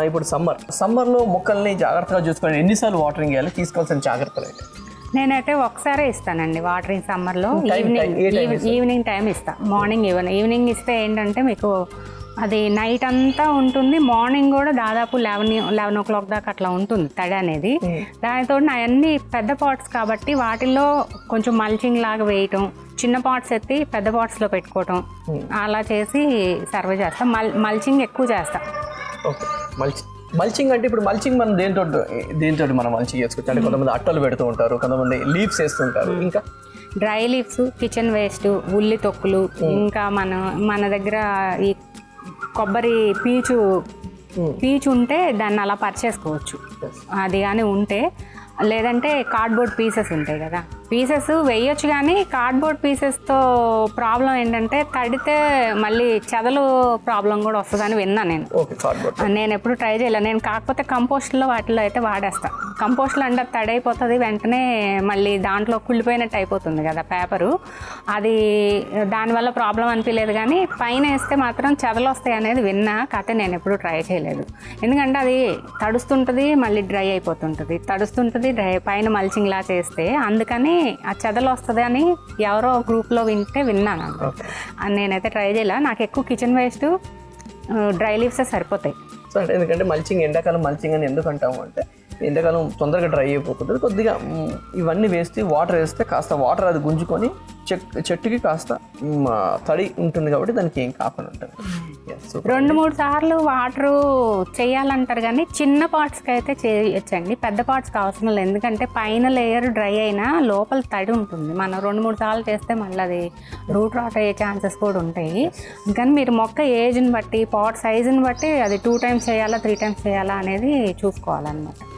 ఇప్పుడు సమ్మర్లో మొక్కల్ని జాగ్రత్తగా చూసుకోండి. ఎన్నిసార్లు వాటరింగ్ చేయాలి, తీసుకోవాల్సిన జాగ్రత్తలు ఏంటి? నేనైతే ఒకసారే ఇస్తానండి వాటరింగ్. సమ్మర్లో ఈవినింగ్ టైం ఇస్తాను. మార్నింగ్ ఈవినింగ్ ఇస్తే ఏంటంటే మీకు అది నైట్ అంతా ఉంటుంది, మార్నింగ్ కూడా దాదాపు 11 o'clock దాకా అట్లా ఉంటుంది తడి అనేది. దానితో అవన్నీ పెద్ద పాట్స్ కాబట్టి వాటిల్లో కొంచెం మల్చింగ్ లాగా వేయటం, చిన్న పాట్స్ ఎత్తి పెద్ద పాట్స్లో పెట్టుకోవటం అలా చేసి సర్వ్ చేస్తాం. మల్చింగ్ ఎక్కువ చేస్తాం. ఓకే, మల్చింగ్ అంటే ఇప్పుడు మల్చింగ్ మనం దేంతో మనం మల్చింగ్ చేసుకోవచ్చు అంటే కొంతమంది అట్టలు పెడుతూ ఉంటారు, కొంతమంది లీవ్స్ వేస్తుంటారు, ఇంకా డ్రై లీవ్స్, కిచెన్ వేస్ట్, ఉల్లి తొక్కులు, ఇంకా మన దగ్గర ఈ కొబ్బరి పీచు ఉంటే దాన్ని అలా పరిచేసుకోవచ్చు. అది కానీ ఉంటే, లేదంటే కార్డ్బోర్డ్ పీసెస్ ఉంటాయి కదా, పీసెస్ వేయొచ్చు. కానీ కార్డ్బోర్డ్ పీసెస్తో ప్రాబ్లం ఏంటంటే తడితే మళ్ళీ చెదలు ప్రాబ్లం కూడా వస్తుందని విన్నా నేను. నేను ఎప్పుడు ట్రై చేయలేదు. నేను కాకపోతే కంపోస్ట్లో వాటిలో అయితే వాడేస్తాను. కంపోస్ట్లో అంటే తడి అయిపోతుంది, వెంటనే మళ్ళీ దాంట్లో కుళ్ళిపోయినట్టు అయిపోతుంది కదా పేపరు. అది దానివల్ల ప్రాబ్లం అనిపించలేదు. కానీ పైన వేస్తే మాత్రం చెదలు వస్తాయి అనేది విన్నా. కాకపోతే నేను ఎప్పుడు ట్రై చేయలేదు. ఎందుకంటే అది తడుస్తుంటుంది, మళ్ళీ డ్రై అయిపోతుంటుంది, తడుస్తుంటుంది, డ్రై, పైన మల్చింగ్ లా చేస్తే అందుకని ఆ చెదలు వస్తుంది అని ఎవరో గ్రూప్లో విన్నాను. నేనైతే ట్రై చేయలే. నాకు ఎక్కువ కిచెన్ వేస్ట్, డ్రై లీవ్సే సరిపోతాయి. సో అంటే ఎందుకంటే మల్చింగ్, ఎండాకాలం మల్చింగ్ అని ఎందుకు అంటాము అంటే ఎండాకాలం తొందరగా డ్రై అయిపోతుంది. కొద్దిగా ఇవన్నీ వేస్తే వాటర్ వేస్తే కాస్త వాటర్ అది గుంజుకొని చెట్టుకి కాస్త తడి ఉంటుంది కాబట్టి దానికి ఏం కాకుండా ఉంటుంది. 2-3 సార్లు వాటరు చేయాలంటారు కానీ చిన్న పార్ట్స్కి అయితే చేయొచ్చండి, పెద్ద పార్ట్స్కి అవసరం లేదు. ఎందుకంటే పైన లేయర్ డ్రై అయినా లోపల తడి ఉంటుంది. మనం 2-3 సార్లు చేస్తే మళ్ళీ అది రూట్ రాట్ అయ్యే ఛాన్సెస్ కూడా ఉంటాయి. కానీ మీరు మొక్క ఏజ్ని బట్టి, పాట్ సైజుని బట్టి అది 2 times చేయాలా 3 times చేయాలా అనేది చూసుకోవాలన్నమాట.